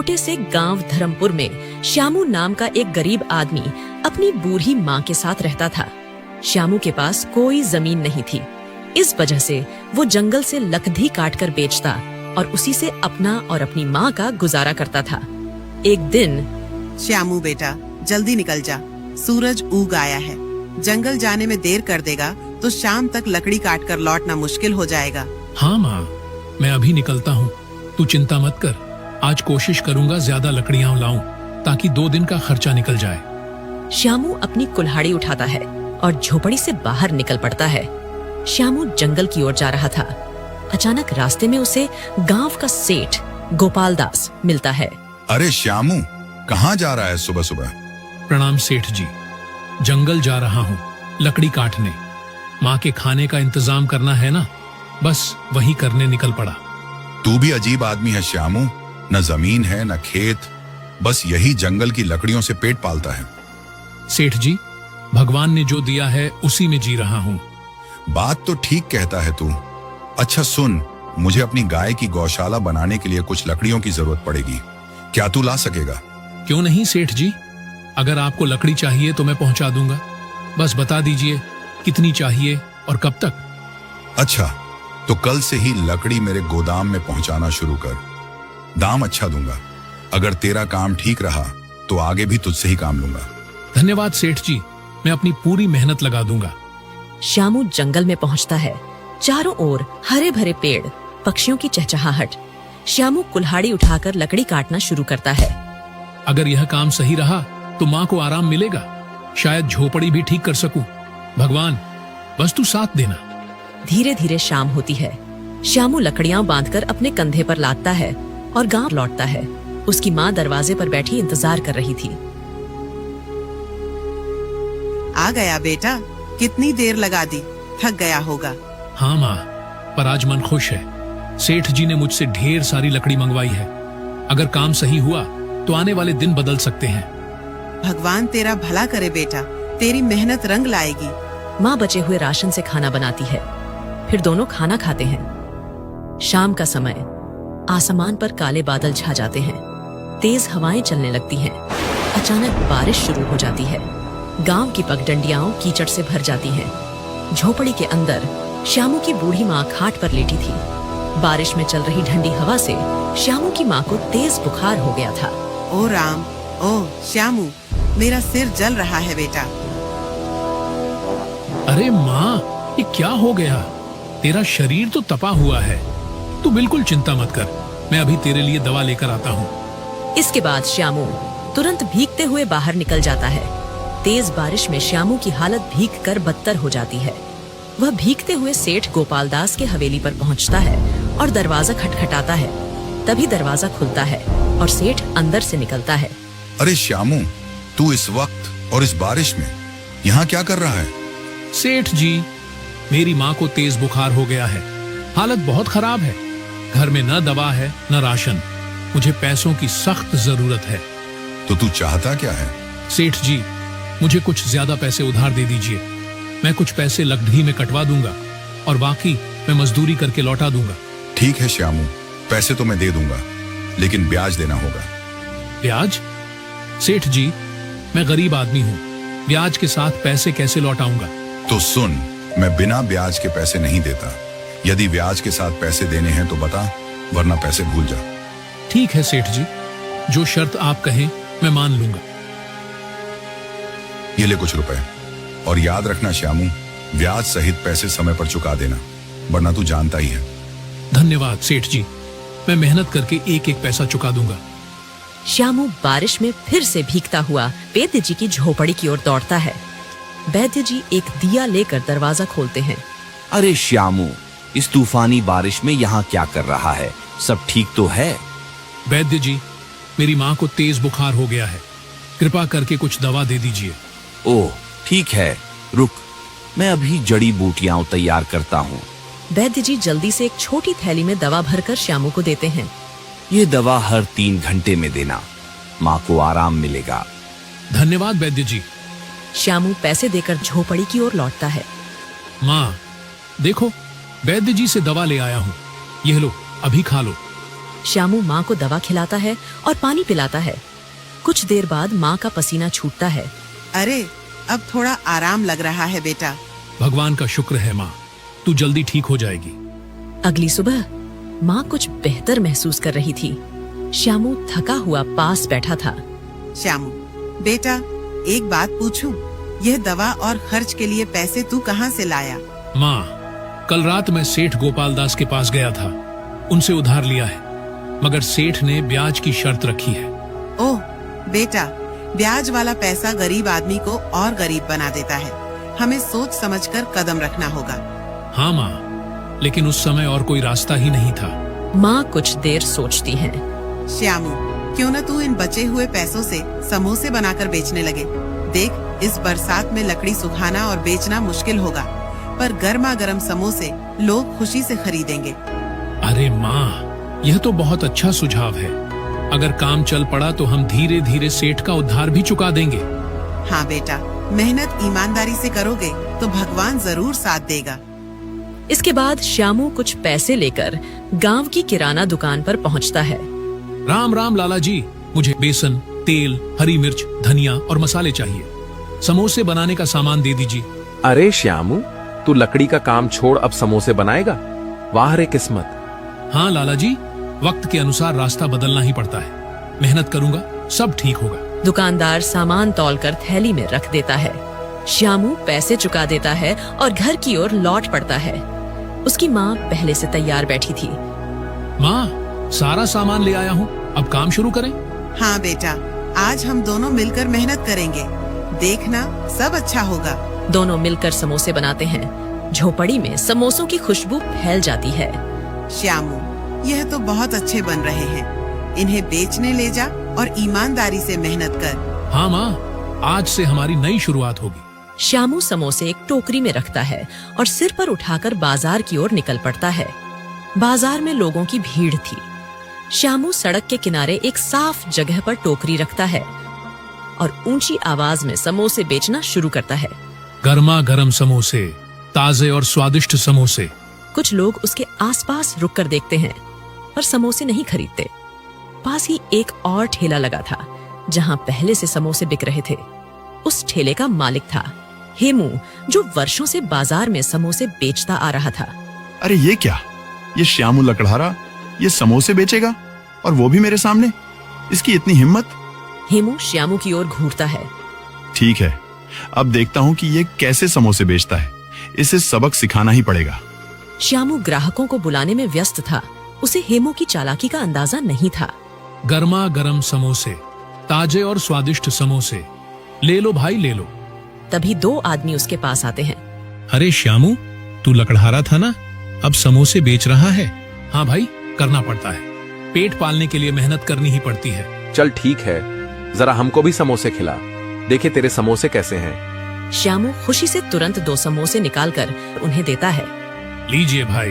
छोटे से गांव धर्मपुर में श्यामू नाम का एक गरीब आदमी अपनी बूढ़ी माँ के साथ रहता था। श्यामू के पास कोई जमीन नहीं थी। इस वजह से वो जंगल से लकड़ी काटकर बेचता और उसी से अपना और अपनी माँ का गुजारा करता था। एक दिन, श्यामू बेटा, जल्दी निकल जा, सूरज उग आया है। जंगल जाने में देर कर देगा तो शाम तक लकड़ी काटकर लौटना मुश्किल हो जाएगा। हाँ माँ, मैं अभी निकलता हूँ, तू चिंता मत कर। आज कोशिश करूँगा ज्यादा लकड़ियाँ लाऊं ताकि 2 दिन का खर्चा निकल जाए। श्यामू अपनी कुल्हाड़ी उठाता है और झोपड़ी से बाहर निकल पड़ता है। श्यामू जंगल की ओर जा रहा था। अचानक रास्ते में उसे गांव का सेठ गोपाल दास मिलता है। अरे श्यामू, कहाँ जा रहा है सुबह सुबह? प्रणाम सेठ जी, जंगल जा रहा हूँ लकड़ी काटने। माँ के खाने का इंतजाम करना है ना, बस वही करने निकल पड़ा। तू भी अजीब आदमी है श्यामू, न जमीन है न खेत, बस यही जंगल की लकड़ियों से पेट पालता है। सेठ जी, भगवान ने जो दिया है उसी में जी रहा हूँ। बात तो ठीक कहता है तू। अच्छा सुन, मुझे अपनी गाय की गौशाला बनाने के लिए कुछ लकड़ियों की जरूरत पड़ेगी, क्या तू ला सकेगा? क्यों नहीं सेठ जी, अगर आपको लकड़ी चाहिए तो मैं पहुंचा दूंगा। बस बता दीजिए कितनी चाहिए और कब तक। अच्छा, तो कल से ही लकड़ी मेरे गोदाम में पहुंचाना शुरू कर। दाम अच्छा दूंगा। अगर तेरा काम ठीक रहा तो आगे भी तुझसे ही काम लूंगा। धन्यवाद सेठ जी, मैं अपनी पूरी मेहनत लगा दूंगा। श्यामू जंगल में पहुंचता है। चारों ओर हरे भरे पेड़, पक्षियों की चहचहाहट। श्यामू कुल्हाड़ी उठाकर लकड़ी काटना शुरू करता है। अगर यह काम सही रहा तो माँ को आराम मिलेगा, शायद झोपड़ी भी ठीक कर सकूं। भगवान, बस तू साथ देना। धीरे धीरे शाम होती है। श्यामू लकड़ियां बांधकर अपने कंधे पर लादता है और गांव लौटता है। उसकी माँ दरवाजे पर बैठी इंतजार कर रही थी। आ गया बेटा, कितनी देर लगा दी, थक गया होगा। हाँ माँ, पर आज मन खुश है। सेठ जी ने मुझसे ढेर सारी लकड़ी मंगवाई है। अगर काम सही हुआ तो आने वाले दिन बदल सकते हैं। भगवान तेरा भला करे बेटा, तेरी मेहनत रंग लाएगी। माँ बचे हुए राशन से खाना बनाती है। फिर दोनों खाना खाते हैं। शाम का समय, आसमान पर काले बादल छा जाते हैं। तेज हवाएं चलने लगती हैं। अचानक बारिश शुरू हो जाती है। गांव की पगडंडियां कीचड़ से भर जाती हैं। झोपड़ी के अंदर श्यामू की बूढ़ी माँ खाट पर लेटी थी। बारिश में चल रही ठंडी हवा से श्यामू की माँ को तेज बुखार हो गया था। ओ राम, ओ श्यामू, मेरा सिर जल रहा है बेटा। अरे माँ, ये क्या हो गया? तेरा शरीर तो तपा हुआ है। तू बिल्कुल चिंता मत कर, मैं अभी तेरे लिए दवा लेकर आता हूँ। इसके बाद श्यामू तुरंत भीगते हुए बाहर निकल जाता है। तेज बारिश में श्यामू की हालत भीगकर बदतर हो जाती है। वह भीगते हुए सेठ गोपाल दास के हवेली पर पहुंचता है और दरवाजा खटखटाता है। तभी दरवाजा खुलता है और सेठ अंदर से निकलता है। अरे श्यामू, तू इस वक्त और इस बारिश में यहाँ क्या कर रहा है? सेठ जी, मेरी माँ को तेज बुखार हो गया है। हालत बहुत खराब है। घर में न दवा है न राशन। मुझे पैसों की सख्त जरूरत है। तो तू चाहता क्या है? सेठ जी, मुझे कुछ ज्यादा पैसे उधार दे दीजिए। मैं कुछ पैसे लकड़ी में कटवा दूंगा और बाकी मैं मजदूरी करके लौटा दूंगा। ठीक है श्यामू, पैसे तो मैं दे दूंगा, लेकिन ब्याज देना होगा। ब्याज? सेठ जी, मैं गरीब आदमी हूँ, ब्याज के साथ पैसे कैसे लौटाऊंगा? तो सुन, मैं बिना ब्याज के पैसे नहीं देता। यदि ब्याज के साथ पैसे देने हैं तो बता, वरना पैसे भूल जा। ठीक है सेठ जी, जो शर्त आप कहें मैं मान लूंगा। ये ले कुछ रुपए, और याद रखना श्यामू, ब्याज सहित पैसे समय पर चुका देना, वरना तू जानता ही है। धन्यवाद सेठ जी, मैं मेहनत करके एक एक पैसा चुका दूंगा। श्यामू बारिश में फिर से भीगता हुआ वैद्य जी की झोपड़ी की ओर दौड़ता है। वैद्य जी एक दिया लेकर दरवाजा खोलते हैं। अरे श्यामू, इस तूफानी बारिश में यहाँ क्या कर रहा है? सब ठीक तो है? वैद्य जी, मेरी माँ को तेज बुखार हो गया है, कृपा करके कुछ दवा दे दीजिए। ओह ठीक है, रुक, मैं अभी जड़ी बूटियां तैयार करता हूँ। वैद्य जी जल्दी से एक छोटी थैली में दवा भरकर श्यामू को देते हैं। ये दवा हर 3 घंटे में देना, माँ को आराम मिलेगा। धन्यवाद वैद्य जी। श्यामू पैसे देकर झोपड़ी की ओर लौटता है। माँ देखो, वैद्य जी से दवा ले आया हूँ, यह लो, अभी खा लो। श्यामू माँ को दवा खिलाता है और पानी पिलाता है। कुछ देर बाद माँ का पसीना छूटता है। अरे अब थोड़ा आराम लग रहा है बेटा। भगवान का शुक्र है माँ, तू जल्दी ठीक हो जाएगी। अगली सुबह माँ कुछ बेहतर महसूस कर रही थी। श्यामू थका हुआ पास बैठा था। श्यामू बेटा, एक बात पूछूं? यह दवा और खर्च के लिए पैसे तू कहाँ से लाया? माँ, कल रात मैं सेठ गोपाल दास के पास गया था, उनसे उधार लिया है, मगर सेठ ने ब्याज की शर्त रखी है। ओह बेटा, ब्याज वाला पैसा गरीब आदमी को और गरीब बना देता है। हमें सोच समझकर कदम रखना होगा। हाँ माँ, लेकिन उस समय और कोई रास्ता ही नहीं था। माँ कुछ देर सोचती है। श्यामू, क्यों न तू इन बचे हुए पैसों से समोसे बनाकर बेचने लगे। देख, इस बरसात में लकड़ी सुखाना और बेचना मुश्किल होगा, पर गर्मा गर्म समोसे लोग खुशी से खरीदेंगे। अरे माँ, यह तो बहुत अच्छा सुझाव है। अगर काम चल पड़ा तो हम धीरे धीरे सेठ का उधार भी चुका देंगे। हाँ बेटा, मेहनत ईमानदारी से करोगे तो भगवान जरूर साथ देगा। इसके बाद श्यामू कुछ पैसे लेकर गांव की किराना दुकान पर पहुंचता है। राम राम लाला जी, मुझे बेसन, तेल, हरी मिर्च, धनिया और मसाले चाहिए। समोसे बनाने का सामान दे दीजिए। अरे श्यामू, तू लकड़ी का काम छोड़ अब समोसे बनाएगा? वाह रे किस्मत। हाँ लाला जी, वक्त के अनुसार रास्ता बदलना ही पड़ता है। मेहनत करूंगा, सब ठीक होगा। दुकानदार सामान तौलकर थैली में रख देता है। श्यामू पैसे चुका देता है और घर की ओर लौट पड़ता है। उसकी माँ पहले से तैयार बैठी थी। माँ, सारा सामान ले आया हूँ, अब काम शुरू करें। हाँ बेटा, आज हम दोनों मिलकर मेहनत करेंगे। देखना, सब अच्छा होगा। दोनों मिलकर समोसे बनाते हैं। झोपड़ी में समोसों की खुशबू फैल जाती है। श्यामू, यह तो बहुत अच्छे बन रहे हैं। इन्हें बेचने ले जा और ईमानदारी से मेहनत कर। हाँ माँ, आज से हमारी नई शुरुआत होगी। श्यामू समोसे एक टोकरी में रखता है और सिर पर उठाकर बाजार की ओर निकल पड़ता है। बाजार में लोगों की भीड़ थी। श्यामू सड़क के किनारे एक साफ जगह पर टोकरी रखता है और ऊंची आवाज में समोसे बेचना शुरू करता है। गर्मा गर्म समोसे, ताजे और स्वादिष्ट समोसे। कुछ लोग उसके आसपास रुककर देखते हैं पर समोसे नहीं खरीदते। पास ही एक और ठेला लगा था जहां पहले से समोसे बिक रहे थे। उस ठेले का मालिक था हेमू, जो वर्षों से बाजार में समोसे बेचता आ रहा था। अरे ये क्या? ये श्यामू लकड़हारा ये समोसे बेचेगा, और वो भी मेरे सामने? इसकी इतनी हिम्मत! हेमू श्यामू की ओर घूरता है। ठीक है, अब देखता हूँ कि ये कैसे समोसे बेचता है। इसे सबक सिखाना ही पड़ेगा। श्यामू ग्राहकों को बुलाने में व्यस्त था। उसे हेमू की चालाकी का अंदाजा नहीं था। गर्मा गर्म समोसे, ताजे और स्वादिष्ट समोसे, ले लो भाई ले लो। तभी दो आदमी उसके पास आते हैं। अरे श्यामू, तू लकड़हारा था ना, अब समोसे बेच रहा है? हाँ भाई, करना पड़ता है। पेट पालने के लिए मेहनत करनी ही पड़ती है। चल ठीक है, जरा हमको भी समोसे खिला। देखे तेरे समोसे कैसे हैं। श्यामू खुशी से तुरंत 2 समोसे निकालकर उन्हें देता है। लीजिए भाई,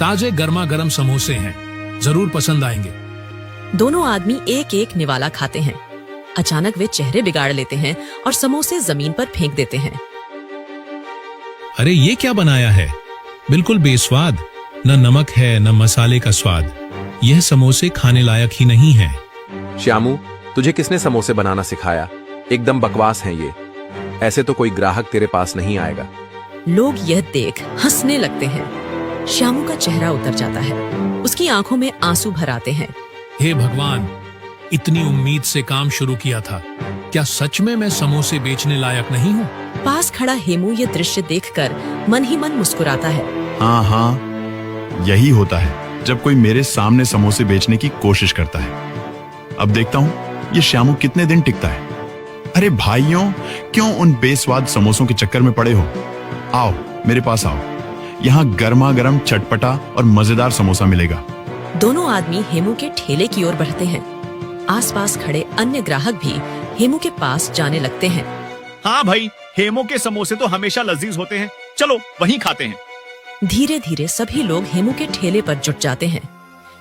ताजे गर्मा गर्म समोसे हैं, जरूर पसंद आएंगे। दोनों आदमी एक एक निवाला खाते हैं। अचानक वे चेहरे बिगाड़ लेते हैं और समोसे जमीन पर फेंक देते हैं। अरे ये क्या बनाया है? बिल्कुल बेस्वाद, न नमक है न मसाले का स्वाद। यह समोसे खाने लायक ही नहीं है। श्यामू, तुझे किसने समोसे बनाना सिखाया? एकदम बकवास हैं ये। ऐसे तो कोई ग्राहक तेरे पास नहीं आएगा। लोग यह देख हंसने लगते हैं। श्यामू का चेहरा उतर जाता है। उसकी आंखों में आंसू भर आते हैं। हे भगवान, इतनी उम्मीद से काम शुरू किया था, क्या सच में मैं समोसे बेचने लायक नहीं हूँ? पास खड़ा हेमू ये दृश्य देखकर मन ही मन मुस्कुराता है। हाँ हाँ, यही होता है जब कोई मेरे सामने समोसे बेचने की कोशिश करता है। अब देखता हूँ ये श्यामू कितने दिन टिकता है। अरे भाइयों, क्यों उन बेस्वाद समोसों के चक्कर में पड़े हो? आओ मेरे पास आओ, यहाँ गर्मा गर्म चटपटा और मजेदार समोसा मिलेगा। दोनों आदमी हेमू के ठेले की ओर बढ़ते हैं। आसपास खड़े अन्य ग्राहक भी हेमू के पास जाने लगते हैं। हाँ भाई, हेमू के समोसे तो हमेशा लजीज होते हैं, चलो वहीं खाते हैं। धीरे धीरे सभी लोग हेमू के ठेले पर जुट जाते हैं।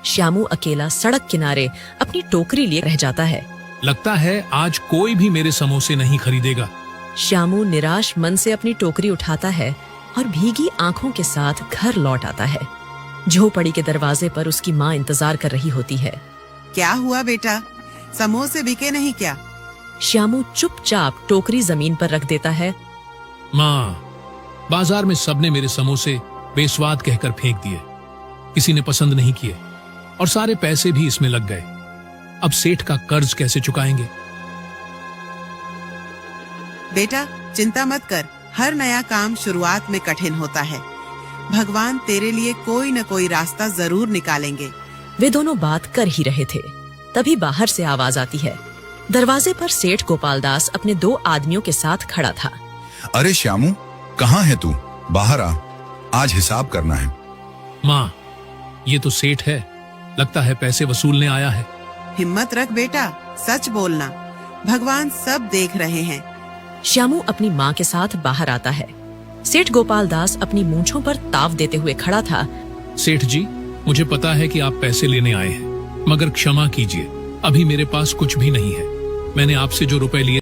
श्यामू अकेला सड़क किनारे अपनी टोकरी लिए रह जाता है। लगता है आज कोई भी मेरे समोसे नहीं खरीदेगा। श्यामू निराश मन से अपनी टोकरी उठाता है और भीगी आंखों के साथ घर लौट आता है। झोपड़ी के दरवाजे पर उसकी माँ इंतजार कर रही होती है। क्या हुआ बेटा, समोसे बिके नहीं क्या? श्यामू चुपचाप टोकरी जमीन पर रख देता है। माँ, बाजार में सबने मेरे समोसे बेस्वाद कहकर फेंक दिए, किसी ने पसंद नहीं किए और सारे पैसे भी इसमें लग गए। अब सेठ का कर्ज कैसे चुकाएंगे? बेटा चिंता मत कर, हर नया काम शुरुआत में कठिन होता है। भगवान तेरे लिए कोई न कोई रास्ता जरूर निकालेंगे। वे दोनों बात कर ही रहे थे, तभी बाहर से आवाज आती है। दरवाजे पर सेठ गोपाल दास अपने 2 आदमियों के साथ खड़ा था। अरे श्यामू, कहाँ है तू? बाहर आ, आज हिसाब करना है। माँ, ये तो सेठ है, लगता है पैसे वसूलने आया है। हिम्मत रख बेटा, सच बोलना, भगवान सब देख रहे हैं। श्यामू अपनी माँ के साथ बाहर आता है। सेठ गोपाल दास अपनी मूंछों पर ताव देते हुए खड़ा था। सेठ जी, मुझे पता है कि आप पैसे लेने आए हैं, मगर क्षमा कीजिए, अभी मेरे पास कुछ भी नहीं है। मैंने आपसे जो रुपए लिए